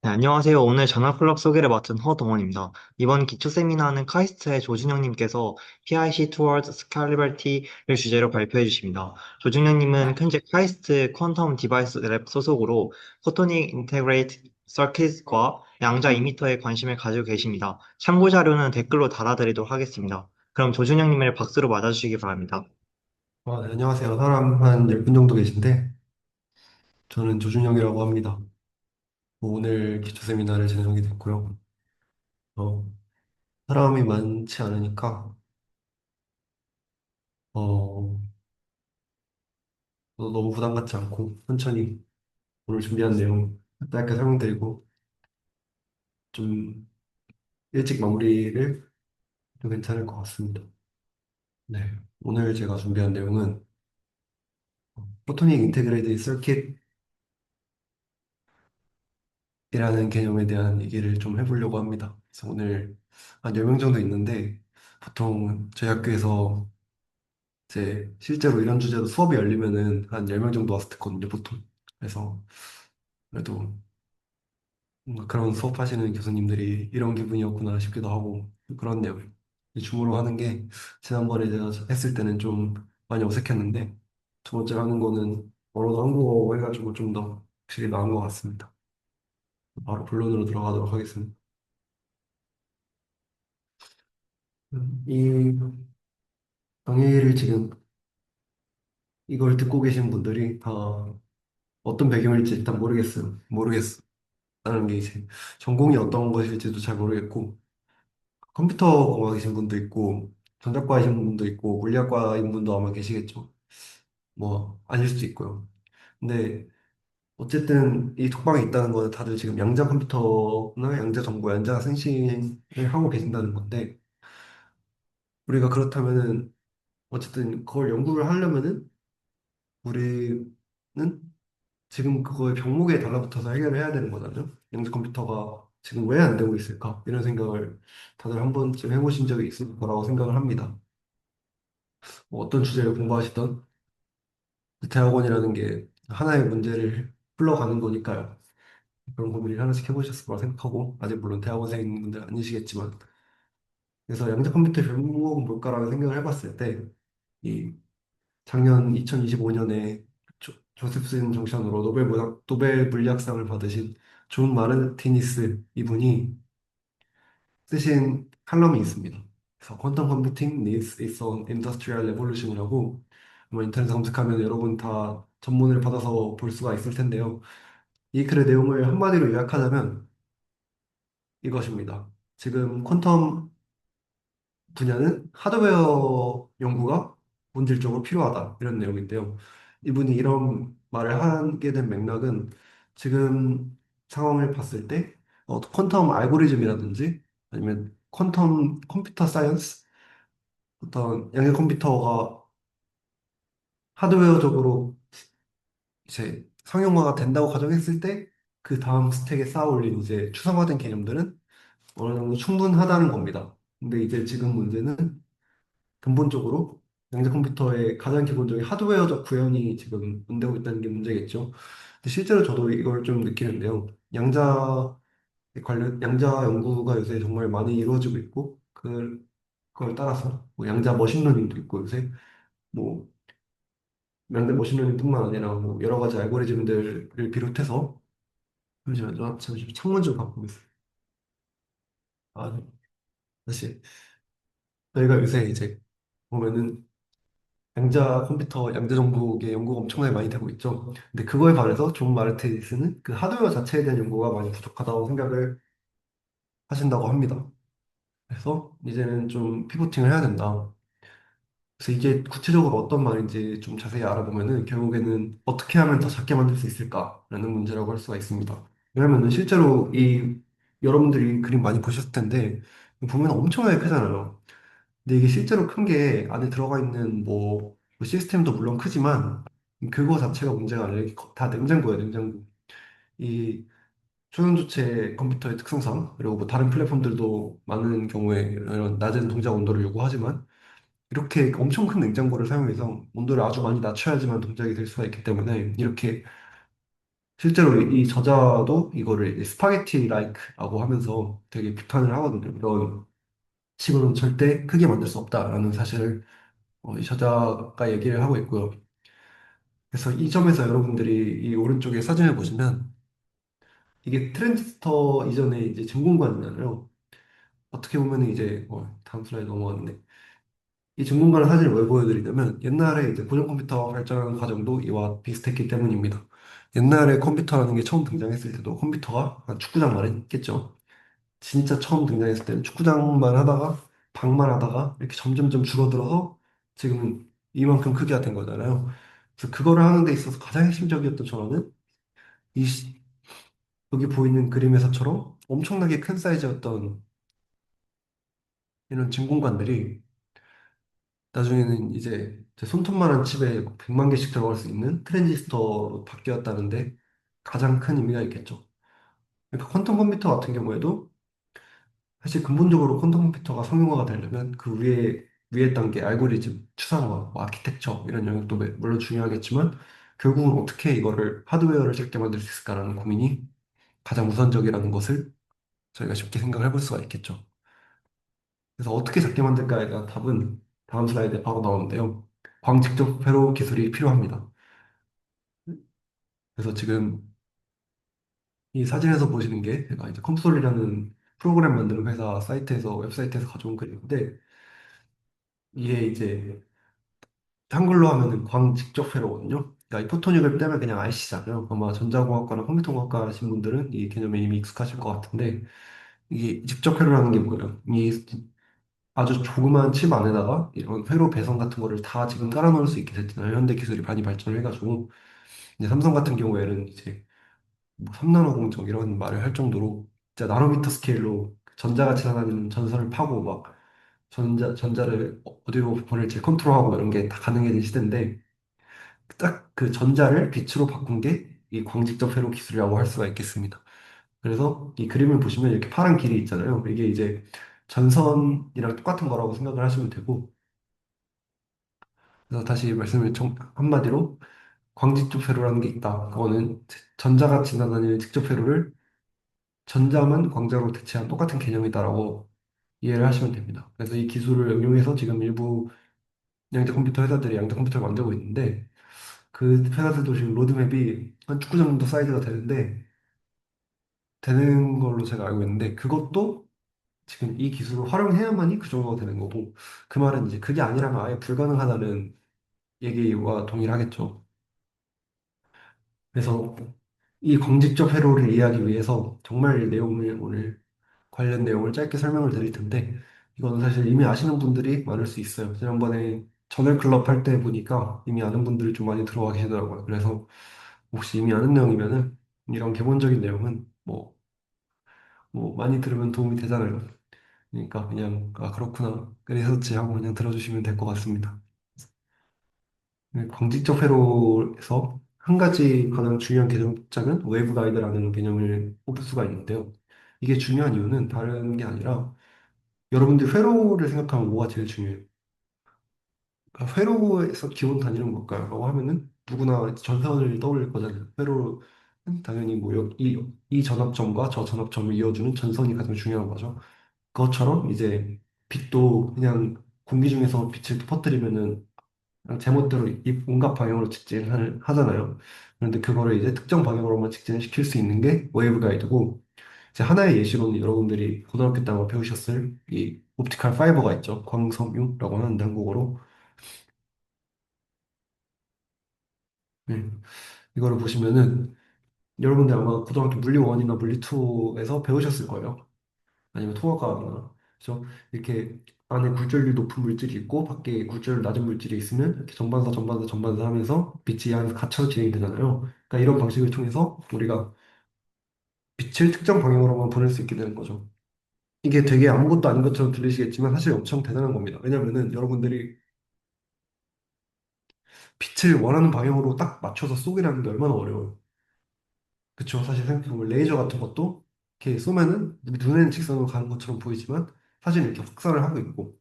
네, 안녕하세요. 오늘 전화 클럽 소개를 맡은 허동원입니다. 이번 기초 세미나는 카이스트의 조준영님께서 PIC Towards Scalability를 주제로 발표해 주십니다. 조준영님은 현재 카이스트 퀀텀 디바이스 랩 소속으로 포토닉 인테그레이트 서킷과 양자 이미터에 관심을 가지고 계십니다. 참고 자료는 댓글로 달아드리도록 하겠습니다. 그럼 조준영님을 박수로 맞아주시기 바랍니다. 네, 안녕하세요. 사람 한 10분 정도 계신데, 저는 조준영이라고 합니다. 오늘 기초 세미나를 진행하게 됐고요. 어, 사람이 많지 않으니까, 어, 너무 부담 갖지 않고, 천천히 오늘 준비한 내용 짧게 설명드리고, 좀 일찍 마무리를 좀 괜찮을 것 같습니다. 네. 오늘 제가 준비한 내용은 포토닉 인테그레이드 서킷이라는 개념에 대한 얘기를 좀 해보려고 합니다. 그래서 오늘 한 10명 정도 있는데, 보통 저희 학교에서 이제 실제로 이런 주제로 수업이 열리면은 한 10명 정도 왔을 때거든요, 보통. 그래서 그래도 뭔가 그런 수업하시는 교수님들이 이런 기분이었구나 싶기도 하고 그렇네요. 줌으로 하는 게 지난번에 제가 했을 때는 좀 많이 어색했는데 두 번째 하는 거는 언어도 한국어 해가지고 좀 더 확실히 나은 것 같습니다. 바로 본론으로 들어가도록 하겠습니다. 이 강의를 지금 이걸 듣고 계신 분들이 다 어떤 배경일지 일단 모르겠어요. 모르겠어. 라는 게 이제 전공이 어떤 것일지도 잘 모르겠고 컴퓨터공학이신 분도 있고 전자과이신 분도 있고 물리학과인 분도 아마 계시겠죠. 뭐 아닐 수도 있고요. 근데 어쨌든 이 독방에 있다는 거는 다들 지금 양자 컴퓨터나 양자 정보, 양자 생식을 하고 계신다는 건데 우리가 그렇다면은 어쨌든 그걸 연구를 하려면은 우리는 지금 그거의 병목에 달라붙어서 해결을 해야 되는 거잖아요. 양자 컴퓨터가 지금 왜 안 되고 있을까? 이런 생각을 다들 한 번쯤 해보신 적이 있을 거라고 생각을 합니다. 뭐 어떤 주제를 공부하시던 대학원이라는 게 하나의 문제를 풀러가는 거니까요. 그런 고민을 하나씩 해보셨을 거라 생각하고 아직 물론 대학원생인 분들 아니시겠지만 그래서 양자 컴퓨터의 병목은 뭘까라는 생각을 해봤을 때 이 작년 2025년에 조셉슨 정션으로 노벨 물리학상을 받으신 존 마르티니스 이분이 쓰신 칼럼이 있습니다. 그래서 퀀텀 컴퓨팅 needs its own industrial revolution이라고 뭐 인터넷에 검색하면 여러분 다 전문을 받아서 볼 수가 있을 텐데요. 이 글의 내용을 한마디로 요약하자면 이것입니다. 지금 퀀텀 분야는 하드웨어 연구가 본질적으로 필요하다. 이런 내용인데요. 이분이 이런 말을 하게 된 맥락은 지금 상황을 봤을 때 퀀텀 알고리즘이라든지 아니면 퀀텀 컴퓨터 사이언스 어떤 양의 컴퓨터가 하드웨어적으로 이제 상용화가 된다고 가정했을 때 그 다음 스택에 쌓아 올린 이제 추상화된 개념들은 어느 정도 충분하다는 겁니다. 근데 이제 지금 문제는 근본적으로 양자 컴퓨터의 가장 기본적인 하드웨어적 구현이 지금 문제고 있다는 게 문제겠죠. 근데 실제로 저도 이걸 좀 느끼는데요. 양자 연구가 요새 정말 많이 이루어지고 있고 그걸 따라서 뭐 양자 머신러닝도 있고 요새 뭐 양자 머신러닝뿐만 아니라 뭐 여러 가지 알고리즘들을 비롯해서 잠시만요. 잠시 창문 좀 바꾸겠습니다. 아, 네. 사실 저희가 요새 이제 보면은 양자 컴퓨터, 양자 정보의 연구가 엄청나게 많이 되고 있죠. 근데 그거에 반해서 존 마르티니스는 그 하드웨어 자체에 대한 연구가 많이 부족하다고 생각을 하신다고 합니다. 그래서 이제는 좀 피보팅을 해야 된다. 그래서 이게 구체적으로 어떤 말인지 좀 자세히 알아보면은 결국에는 어떻게 하면 더 작게 만들 수 있을까라는 문제라고 할 수가 있습니다. 왜냐면은 실제로 이 여러분들이 그림 많이 보셨을 텐데 보면 엄청나게 크잖아요. 근데 이게 실제로 큰 게 안에 들어가 있는 뭐 시스템도 물론 크지만 그거 자체가 문제가 아니라 이게 다 냉장고예요, 냉장고. 이 초연소체 컴퓨터의 특성상 그리고 뭐 다른 플랫폼들도 많은 경우에 이런 낮은 동작 온도를 요구하지만 이렇게 엄청 큰 냉장고를 사용해서 온도를 아주 많이 낮춰야지만 동작이 될 수가 있기 때문에 이렇게 실제로 이 저자도 이거를 스파게티 라이크라고 하면서 되게 비판을 하거든요. 이런 식으로는 절대 크게 만들 수 없다라는 사실을 이 저자가 얘기를 하고 있고요. 그래서 이 점에서 여러분들이 이 오른쪽에 사진을 보시면 이게 트랜지스터 이전에 이제 진공관이잖아요. 어떻게 보면 이제 다음 슬라이드 넘어갔는데 이 진공관을 사진을 왜 보여드리냐면 옛날에 이제 고전 컴퓨터 발전하는 과정도 이와 비슷했기 때문입니다. 옛날에 컴퓨터라는 게 처음 등장했을 때도 컴퓨터가 한 축구장만 했겠죠. 진짜 처음 등장했을 때는 축구장만 하다가 방만 하다가 이렇게 점점점 줄어들어서 지금은 이만큼 크기가 된 거잖아요. 그래서 그거를 하는 데 있어서 가장 핵심적이었던 전환은 이 여기 보이는 그림에서처럼 엄청나게 큰 사이즈였던 이런 진공관들이 나중에는 이제 제 손톱만한 칩에 100만 개씩 들어갈 수 있는 트랜지스터로 바뀌었다는데 가장 큰 의미가 있겠죠. 그러니까 퀀텀 컴퓨터 같은 경우에도 사실 근본적으로 퀀텀 컴퓨터가 성용화가 되려면 그 위에 단계 알고리즘, 추상화, 뭐 아키텍처 이런 영역도 물론 중요하겠지만 결국은 어떻게 이거를 하드웨어를 작게 만들 수 있을까라는 고민이 가장 우선적이라는 것을 저희가 쉽게 생각을 해볼 수가 있겠죠. 그래서 어떻게 작게 만들까에 대한 답은 다음 슬라이드에 바로 나오는데요. 광직적 회로 기술이 필요합니다. 그래서 지금 이 사진에서 보시는 게 제가 이제 컴솔이라는 프로그램 만드는 회사 사이트에서 웹사이트에서 가져온 글인데 이게 이제 한글로 하면은 광직적 회로거든요. 그러니까 이 포토닉을 빼면 그냥 IC잖아요. 아마 전자공학과나 컴퓨터공학과 하신 분들은 이 개념에 이미 익숙하실 것 같은데 이게 직접 회로라는 게 뭐예요? 이 아주 조그만 칩 안에다가 이런 회로 배선 같은 거를 다 지금 깔아놓을 수 있게 됐잖아요. 현대 기술이 많이 발전을 해가지고 이제 삼성 같은 경우에는 이제 뭐 3나노 공정 이런 말을 할 정도로 진짜 나노미터 스케일로 전자가 지나다니는 전선을 파고 막 전자를 어디로 보낼지 컨트롤하고 이런 게 다 가능해진 시대인데 딱 그 전자를 빛으로 바꾼 게 이 광직적 회로 기술이라고 할 수가 있겠습니다. 그래서 이 그림을 보시면 이렇게 파란 길이 있잖아요. 이게 이제 전선이랑 똑같은 거라고 생각을 하시면 되고 그래서 다시 말씀을 한마디로 광직적 회로라는 게 있다. 그거는 전자가 지나다니는 직접 회로를 전자만 광자로 대체한 똑같은 개념이다라고 이해를 하시면 됩니다. 그래서 이 기술을 응용해서 지금 일부 양자 컴퓨터 회사들이 양자 컴퓨터를 만들고 있는데 그 회사들도 지금 로드맵이 한 축구장 정도 사이즈가 되는 걸로 제가 알고 있는데 그것도 지금 이 기술을 활용해야만이 그 정도가 되는 거고 그 말은 이제 그게 아니라면 아예 불가능하다는 얘기와 동일하겠죠. 그래서 이 광직적 회로를 이해하기 위해서 정말 이 내용을 오늘 관련 내용을 짧게 설명을 드릴 텐데 이거는 사실 이미 아시는 분들이 많을 수 있어요. 지난번에 저널 클럽 할 때 보니까 이미 아는 분들이 좀 많이 들어와 계시더라고요. 그래서 혹시 이미 아는 내용이면은 이런 기본적인 내용은 뭐 많이 들으면 도움이 되잖아요. 그러니까 그냥 아 그렇구나 그래서지 하고 그냥 들어주시면 될 것 같습니다. 네, 광직적 회로에서 한 가지 가장 중요한 개념 자는 웨이브 가이드라는 개념을 뽑을 수가 있는데요. 이게 중요한 이유는 다른 게 아니라 여러분들이 회로를 생각하면 뭐가 제일 중요해요? 그러니까 회로에서 기본 단위는 뭘까요? 라고 하면은 누구나 전선을 떠올릴 거잖아요. 회로는 당연히 뭐 이 전압점과 저 전압점을 이어주는 전선이 가장 중요한 거죠. 그것처럼 이제 빛도 그냥 공기 중에서 빛을 퍼뜨리면은 그냥 제멋대로 이 온갖 방향으로 하잖아요. 그런데 그거를 이제 특정 방향으로만 직진을 시킬 수 있는 게 웨이브 가이드고 이제 하나의 예시로는 여러분들이 고등학교 때 아마 배우셨을 이 옵티컬 파이버가 있죠. 광섬유라고 하는데 한국어로. 네. 이거를 보시면은 여러분들 아마 고등학교 물리 1이나 물리 2에서 배우셨을 거예요. 아니면 통합과학이나 그죠? 이렇게 안에 굴절률 높은 물질이 있고 밖에 굴절률 낮은 물질이 있으면 이렇게 전반사 전반사 전반사 하면서 빛이 이 안에서 갇혀서 진행이 되잖아요. 그러니까 이런 방식을 통해서 우리가 빛을 특정 방향으로만 보낼 수 있게 되는 거죠. 이게 되게 아무것도 아닌 것처럼 들리시겠지만 사실 엄청 대단한 겁니다. 왜냐면은 여러분들이 빛을 원하는 방향으로 딱 맞춰서 쏘기라는 게 얼마나 어려워요. 그쵸? 사실 생각해보면 레이저 같은 것도 이렇게 쏘면은 눈에는 직선으로 가는 것처럼 보이지만 사실 이렇게 확산을 하고 있고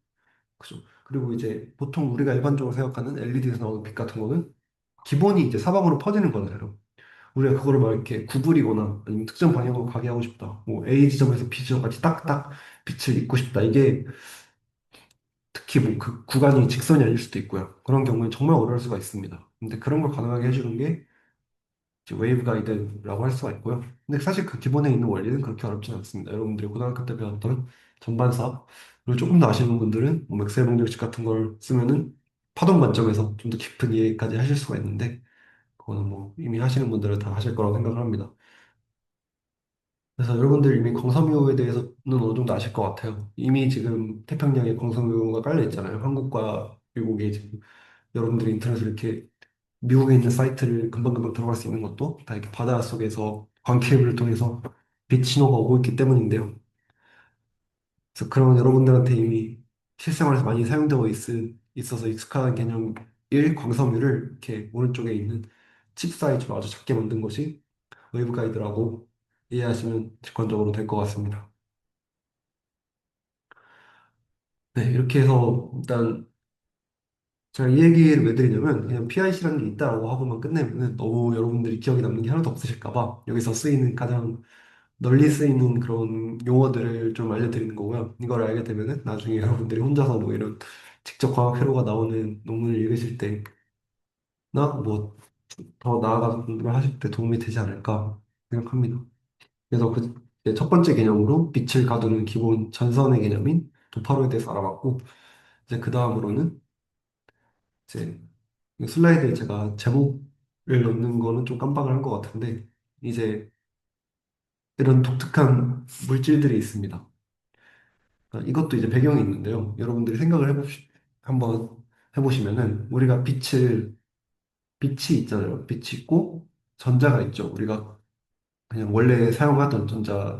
그죠? 그리고 이제 보통 우리가 일반적으로 생각하는 LED에서 나오는 빛 같은 거는 기본이 이제 사방으로 퍼지는 거잖아요. 우리가 그거를 막 이렇게 구부리거나 아니면 특정 방향으로 가게 하고 싶다. 뭐 A 지점에서 B 지점까지 딱딱 빛을 잇고 싶다. 이게 특히 뭐 그 구간이 직선이 아닐 수도 있고요. 그런 경우엔 정말 어려울 수가 있습니다. 근데 그런 걸 가능하게 해주는 게 이제 웨이브 가이드라고 할 수가 있고요. 근데 사실 그 기본에 있는 원리는 그렇게 어렵진 않습니다. 여러분들이 고등학교 때 배웠던 전반사, 그리고 조금 더 아시는 분들은 뭐 맥스웰 방정식 같은 걸 쓰면은 파동 관점에서 좀 더 깊은 이해까지 하실 수가 있는데, 그거는 뭐 이미 하시는 분들은 다 하실 거라고 생각을 합니다. 그래서 여러분들 이미 광섬유에 대해서는 어느 정도 아실 것 같아요. 이미 지금 태평양에 광섬유가 깔려 있잖아요. 한국과 미국에 지금 여러분들이 인터넷으로 이렇게 미국에 있는 사이트를 금방금방 들어갈 수 있는 것도 다 이렇게 바다 속에서 광케이블을 통해서 빛 신호가 오고 있기 때문인데요. 그래서 그런 여러분들한테 이미 실생활에서 많이 사용되고 있어서 익숙한 개념 1, 광섬유를 이렇게 오른쪽에 있는 칩 사이즈로 아주 작게 만든 것이 웨이브 가이드라고 이해하시면 직관적으로 될 것 같습니다. 네, 이렇게 해서 일단 제가 이 얘기를 왜 드리냐면 그냥 PIC라는 게 있다라고 하고만 끝내면은 너무 여러분들이 기억에 남는 게 하나도 없으실까 봐 여기서 쓰이는 가장 널리 쓰이는 그런 용어들을 좀 알려드리는 거고요. 이걸 알게 되면은 나중에 여러분들이 혼자서 뭐 이런 직접 과학 회로가 나오는 논문을 읽으실 때나 뭐 더 나아가서 공부를 하실 때 도움이 되지 않을까 생각합니다. 그래서 첫 번째 개념으로 빛을 가두는 기본 전선의 개념인 도파로에 대해서 알아봤고, 이제 그 다음으로는 이제 이 슬라이드에 제가 제목을 넣는 거는 좀 깜빡을 한 것 같은데, 이제 이런 독특한 물질들이 있습니다. 이것도 이제 배경이 있는데요. 여러분들이 생각을 한번 해보시면은, 우리가 빛이 있잖아요. 빛이 있고, 전자가 있죠. 우리가 그냥 원래 사용하던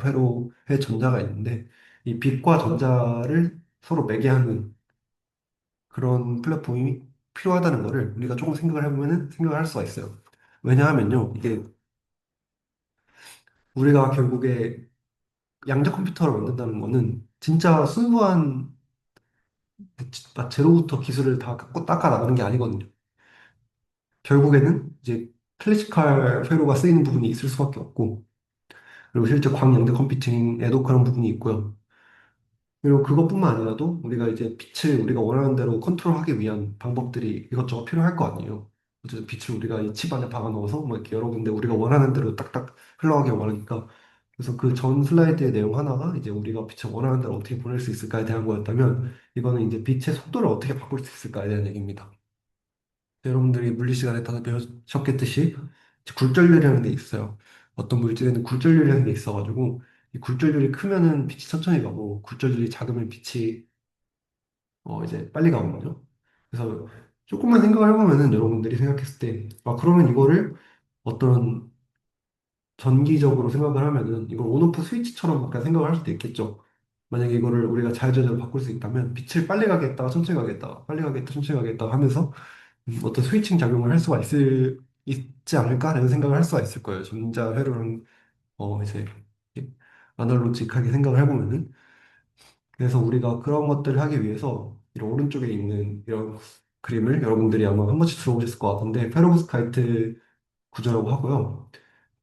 회로의 전자가 있는데, 이 빛과 전자를 서로 매개하는 그런 플랫폼이 필요하다는 거를 우리가 조금 생각을 해보면은 생각을 할 수가 있어요. 왜냐하면요, 이게 우리가 결국에 양자 컴퓨터를 만든다는 거는 진짜 순수한 제로부터 기술을 다 닦아 나가는 게 아니거든요. 결국에는 이제 클래시컬 회로가 쓰이는 부분이 있을 수밖에 없고, 그리고 실제 광양대 컴퓨팅에도 그런 부분이 있고요. 그리고 그것뿐만 아니라도 우리가 이제 빛을 우리가 원하는 대로 컨트롤하기 위한 방법들이 이것저것 필요할 거 아니에요. 어쨌든 빛을 우리가 이 칩 안에 박아 넣어서 뭐 이렇게 여러 군데 우리가 원하는 대로 딱딱 흘러가기 원하니까, 그래서 그 전 슬라이드의 내용 하나가 이제 우리가 빛을 원하는 대로 어떻게 보낼 수 있을까에 대한 거였다면, 이거는 이제 빛의 속도를 어떻게 바꿀 수 있을까에 대한 얘기입니다. 여러분들이 물리 시간에 다들 배우셨겠듯이 이제 굴절율이라는 게 있어요. 어떤 물질에는 굴절율이라는 게 있어가지고, 이 굴절율이 크면은 빛이 천천히 가고 굴절율이 작으면 빛이 이제 빨리 가거든요. 그래서 조금만 생각을 해보면은 여러분들이 생각했을 때, 아, 그러면 이거를 어떤 전기적으로 생각을 하면은 이걸 온오프 스위치처럼 약간 생각을 할 수도 있겠죠. 만약에 이거를 우리가 자유자재로 바꿀 수 있다면 빛을 빨리 가겠다, 천천히 가겠다, 빨리 가겠다, 천천히 가겠다 하면서 어떤 스위칭 작용을 할 수가 있지 않을까라는 생각을 할 수가 있을 거예요. 전자 회로는 이제 이렇게 아날로직하게 생각을 해보면은. 그래서 우리가 그런 것들을 하기 위해서 이런 오른쪽에 있는 이런 그림을 여러분들이 아마 한 번씩 들어보셨을 것 같은데, 페로브스카이트 구조라고 하고요.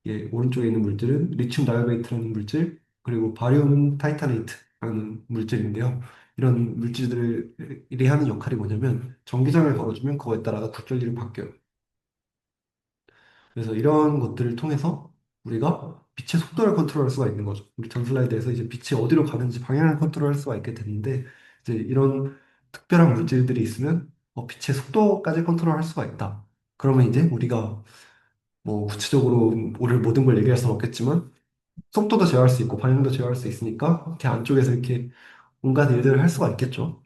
예, 오른쪽에 있는 물질은 리튬 다이오베이트라는 물질, 그리고 바리움 타이타네이트라는 물질인데요. 이런 물질들이 하는 역할이 뭐냐면 전기장을 걸어주면 그거에 따라서 굴절율이 바뀌어요. 그래서 이런 것들을 통해서 우리가 빛의 속도를 컨트롤할 수가 있는 거죠. 우리 전 슬라이드에서 이제 빛이 어디로 가는지 방향을 컨트롤할 수가 있게 되는데, 이제 이런 특별한 물질들이 있으면 빛의 속도까지 컨트롤할 수가 있다. 그러면 이제 우리가 뭐 구체적으로 오늘 모든 걸 얘기할 수는 없겠지만 속도도 제어할 수 있고 방향도 제어할 수 있으니까 이렇게 안쪽에서 이렇게 온갖 일들을 할 수가 있겠죠.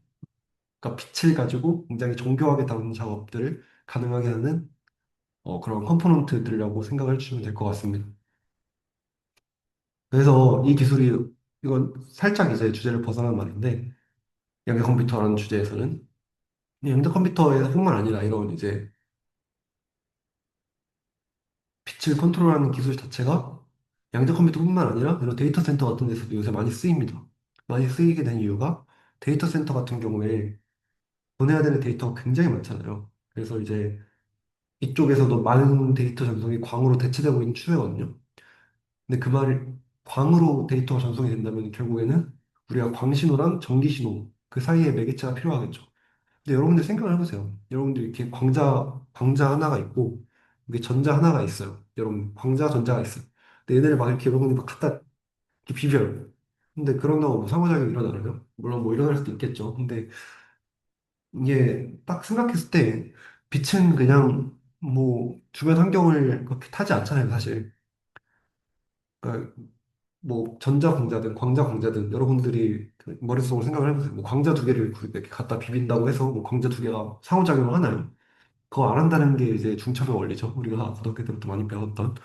그러니까 빛을 가지고 굉장히 정교하게 다루는 작업들을 가능하게 하는 그런 컴포넌트들이라고 생각을 해주시면 될 것 같습니다. 그래서 이 기술이, 이건 살짝 이제 주제를 벗어난 말인데, 양자 컴퓨터라는 주제에서는 양자 컴퓨터뿐만 아니라 이런 이제 빛을 컨트롤하는 기술 자체가 양자 컴퓨터뿐만 아니라 이런 데이터 센터 같은 데서도 요새 많이 쓰입니다. 많이 쓰이게 된 이유가 데이터 센터 같은 경우에 보내야 되는 데이터가 굉장히 많잖아요. 그래서 이제 이쪽에서도 많은 데이터 전송이 광으로 대체되고 있는 추세거든요. 근데 그 말이 광으로 데이터가 전송이 된다면 결국에는 우리가 광신호랑 전기신호 그 사이에 매개체가 필요하겠죠. 근데 여러분들 생각을 해보세요. 여러분들 이렇게 광자 하나가 있고 이게 전자 하나가 있어요. 여러분 광자 전자가 있어요. 근데 얘네를 막 이렇게 여러분이 막 갖다 이렇게 비벼요. 근데 그런다고 뭐 상호작용이 일어나나요? 물론 뭐 일어날 수도 있겠죠. 근데 이게 딱 생각했을 때 빛은 그냥 뭐 주변 환경을 그렇게 타지 않잖아요, 사실. 그러니까 뭐 전자 광자든 광자 광자든 여러분들이 그 머릿속으로 생각을 해보세요. 뭐 광자 두 개를 이렇게 갖다 비빈다고 해서 뭐 광자 두 개가 상호작용을 하나요? 그거 안 한다는 게 이제 중첩의 원리죠. 우리가 고등학교 때부터 많이 배웠던.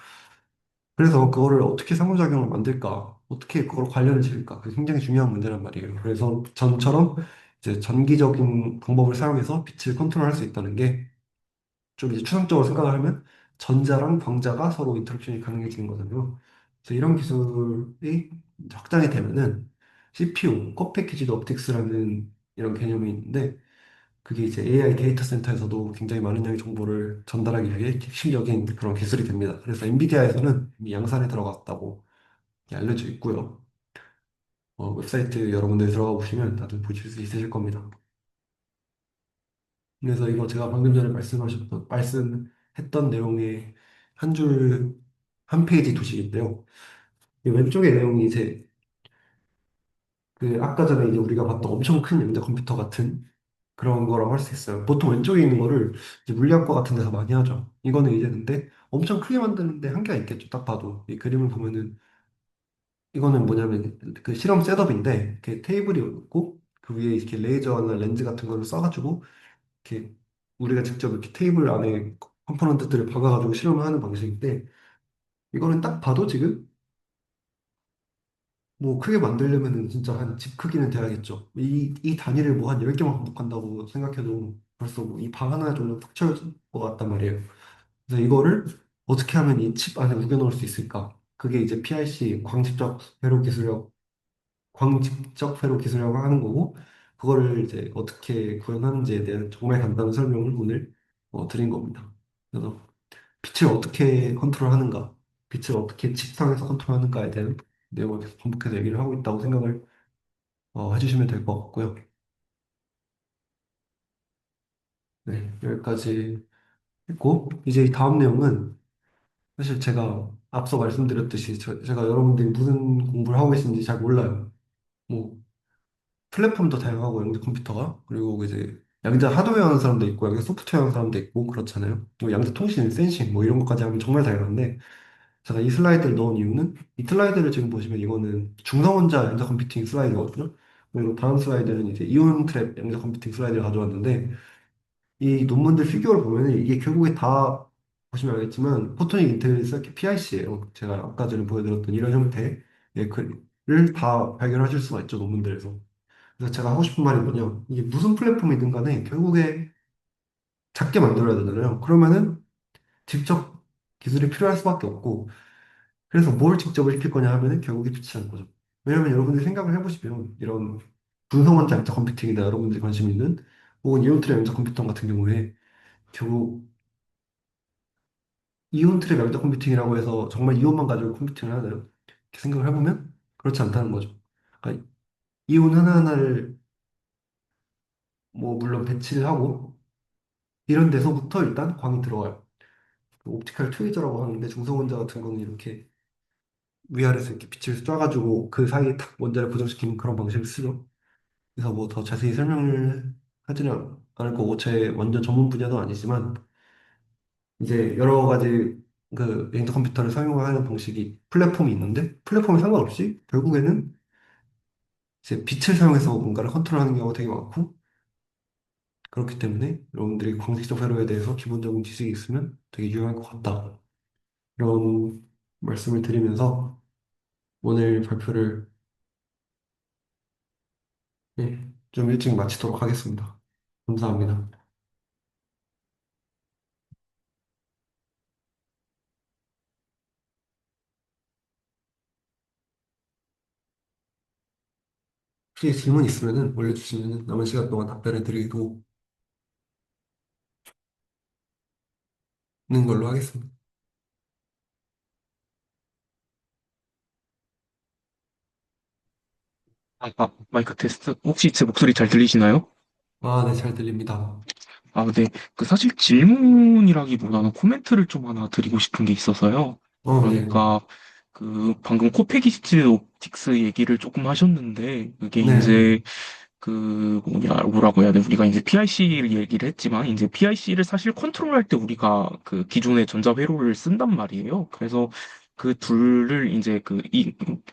그래서 그거를 어떻게 상호작용을 만들까? 어떻게 그걸 관련을 지을까? 그게 굉장히 중요한 문제란 말이에요. 그래서 전처럼 이제 전기적인 방법을 사용해서 빛을 컨트롤할 수 있다는 게 좀 이제 추상적으로 생각을 하면 전자랑 광자가 서로 인터랙션이 가능해지는 거잖아요. 그래서 이런 기술이 이제 확장이 되면은 CPU, co-packaged optics라는 이런 개념이 있는데 그게 이제 AI 데이터 센터에서도 굉장히 많은 양의 정보를 전달하기 위해 핵심적인 그런 기술이 됩니다. 그래서 엔비디아에서는 이미 양산에 들어갔다고 알려져 있고요. 웹사이트 여러분들 들어가 보시면 다들 보실 수 있으실 겁니다. 그래서 이거 제가 방금 전에 말씀했던 내용의 한 줄, 한 페이지 도식인데요. 이 왼쪽의 내용이 이제 그 아까 전에 이제 우리가 봤던 엄청 큰 양자 컴퓨터 같은 그런 거라고 할 수 있어요. 보통 왼쪽에 있는 거를 이제 물리학과 같은 데서 많이 하죠. 이거는 이제 근데 엄청 크게 만드는데 한계가 있겠죠. 딱 봐도. 이 그림을 보면은 이거는 뭐냐면 그 실험 셋업인데 이렇게 테이블이 있고 그 위에 이렇게 레이저나 렌즈 같은 거를 써가지고 이렇게 우리가 직접 이렇게 테이블 안에 컴포넌트들을 박아가지고 실험을 하는 방식인데 이거는 딱 봐도 지금 뭐 크게 만들려면은 진짜 한 집 크기는 돼야겠죠. 이 단위를 뭐 한 10개만 반복한다고 생각해도 벌써 뭐 이 방 하나 정도 푹 채울 것 같단 말이에요. 그래서 이거를 어떻게 하면 이 칩 안에 우겨 넣을 수 있을까? 그게 이제 PIC 광직접 회로 기술이라고 하는 거고 그거를 이제 어떻게 구현하는지에 대한 정말 간단한 설명을 오늘 드린 겁니다. 그래서 빛을 어떻게 컨트롤하는가, 빛을 어떻게 칩상에서 컨트롤하는가에 대한 내용을 계속 반복해서 얘기를 하고 있다고 생각을 해주시면 될 것 같고요. 네, 여기까지 했고 이제 이 다음 내용은 사실 제가 앞서 말씀드렸듯이 제가 여러분들이 무슨 공부를 하고 계신지 잘 몰라요. 뭐 플랫폼도 다양하고 양자 컴퓨터가 그리고 이제 양자 하드웨어 하는 사람도 있고 양자 소프트웨어 하는 사람도 있고 그렇잖아요. 또 양자 통신, 센싱 뭐 이런 것까지 하면 정말 다양한데 제가 이 슬라이드를 넣은 이유는 이 슬라이드를 지금 보시면 이거는 중성원자 양자 컴퓨팅 슬라이드거든요. 그리고 다음 슬라이드는 이제 이온 트랩 양자 컴퓨팅 슬라이드를 가져왔는데 이 논문들 피규어를 보면 이게 결국에 다 보시면 알겠지만 포토닉 인테그레이트 서킷 PIC예요. 제가 아까 전에 보여드렸던 이런 형태의 글을 다 발견하실 수가 있죠 논문들에서. 그래서 제가 하고 싶은 말이 뭐냐 이게 무슨 플랫폼이든 간에 결국에 작게 만들어야 되잖아요. 그러면은 직접 기술이 필요할 수밖에 없고 그래서 뭘 직접 익힐 거냐 하면은 결국에 빛이라는 거죠. 왜냐면 여러분들이 생각을 해보시면 이런 분성원자 양자 컴퓨팅이나 여러분들이 관심 있는 혹은 이온트랩 양자 컴퓨팅 같은 경우에 결국 이온 트랩 양자 컴퓨팅이라고 해서 정말 이온만 가지고 컴퓨팅을 하나요? 이렇게 생각을 해보면 그렇지 않다는 거죠. 그러니까 이온 하나하나를 뭐 물론 배치를 하고 이런 데서부터 일단 광이 들어와요. 그 옵티컬 트위저라고 하는데 중성원자 같은 거는 이렇게 위아래서 이렇게 빛을 쏴가지고 그 사이에 탁 원자를 고정시키는 그런 방식을 쓰죠. 그래서 뭐 더 자세히 설명을 하지는 않을 거고 제 완전 전문 분야도 아니지만 이제 여러 가지 그 인터 컴퓨터를 사용하는 방식이 플랫폼이 있는데 플랫폼에 상관없이 결국에는 이제 빛을 사용해서 뭔가를 컨트롤하는 경우가 되게 많고 그렇기 때문에 여러분들이 광학적 회로에 대해서 기본적인 지식이 있으면 되게 유용할 것 같다. 이런 말씀을 드리면서 오늘 발표를 좀 일찍 마치도록 하겠습니다. 감사합니다. 혹시 질문 있으면 올려주시면 남은 시간 동안 답변해 드리도록 걸로 하겠습니다. 마이크 테스트. 혹시 제 목소리 잘 들리시나요? 아, 네, 잘 들립니다. 네. 사실 질문이라기보다는 코멘트를 좀 하나 드리고 싶은 게 있어서요. 네, 네. 그러니까, 방금 코페기스트 옵틱스 얘기를 조금 하셨는데, 그게 네, 네. 이제, 뭐라고 해야 돼. 우리가 이제 PIC를 얘기를 했지만, 이제 PIC를 사실 컨트롤할 때 우리가 그 기존의 전자회로를 쓴단 말이에요. 그래서 그 둘을 이제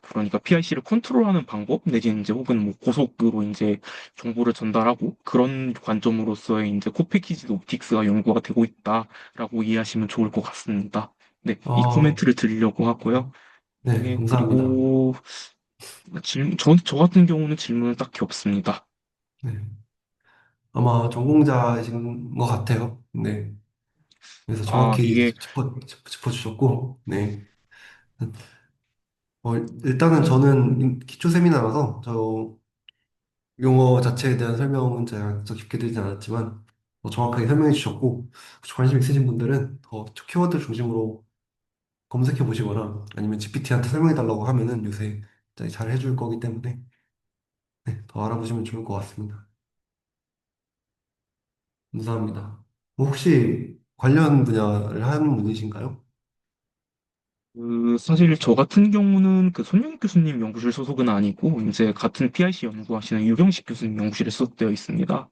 그러니까 PIC를 컨트롤하는 방법, 내지는 이제 혹은 뭐 고속으로 이제 정보를 전달하고 그런 관점으로서의 이제 코패키지 옵틱스가 연구가 되고 있다라고 이해하시면 좋을 것 같습니다. 네, 이 어, 코멘트를 드리려고 하고요. 네, 네, 감사합니다. 그리고 저 같은 경우는 질문은 딱히 없습니다. 네. 아마 전공자이신 것 같아요. 네. 그래서 정확히 이게 짚어주셨고, 네. 일단은 저는 기초 세미나라서 저 용어 자체에 대한 설명은 제가 더 깊게 드리진 않았지만 정확하게 설명해 주셨고 혹시 관심 있으신 분들은 더 키워드 중심으로 검색해 보시거나 아니면 GPT한테 설명해 달라고 하면은 요새 굉장히 잘 해줄 거기 때문에 네, 더 알아보시면 좋을 것 같습니다. 감사합니다. 혹시 관련 분야를 하는 분이신가요? 사실 저 같은 경우는 그 손영익 교수님 연구실 소속은 아니고 이제 같은 PIC 연구하시는 유병식 교수님 연구실에 소속되어 있습니다.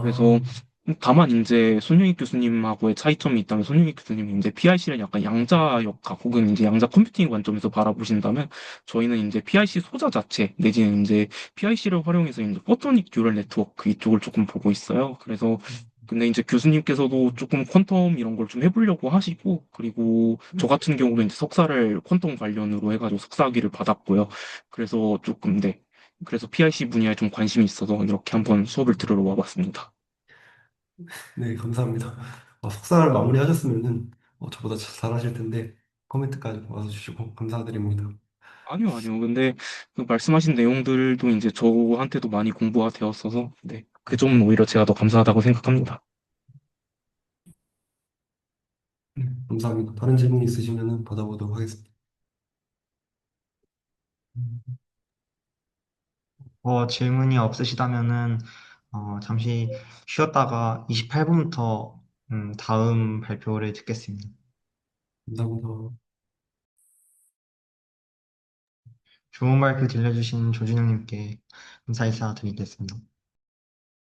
그래서 아, 다만 이제 손영익 교수님하고의 차이점이 있다면 손영익 교수님이 이제 PIC를 약간 양자 역학 혹은 이제 양자 컴퓨팅 관점에서 바라보신다면 저희는 이제 PIC 소자 자체 내지는 이제 PIC를 활용해서 이제 포토닉 뉴럴 네트워크 이쪽을 조금 보고 있어요. 그래서 근데 이제 교수님께서도 조금 퀀텀 이런 걸 좀 해보려고 하시고, 그리고 저 같은 경우는 이제 석사를 퀀텀 관련으로 해가지고 석사학위를 받았고요. 그래서 조금, 네. 그래서 PIC 분야에 좀 관심이 있어서 이렇게 한번 수업을 들으러 와봤습니다. 네, 감사합니다. 석사를 마무리하셨으면은 저보다 잘하실 텐데 코멘트까지 와서 주시고 감사드립니다. 아니요, 아니요. 근데 그 말씀하신 내용들도 이제 저한테도 많이 공부가 되었어서, 네. 그 점은 오히려 제가 더 감사하다고 생각합니다. 감사합니다. 다른 질문 있으시면 받아보도록 하겠습니다. 질문이 없으시다면은 잠시 쉬었다가 28분부터 다음 발표를 듣겠습니다. 감사합니다. 좋은 발표 들려주신 조준영님께 감사 인사 드리겠습니다.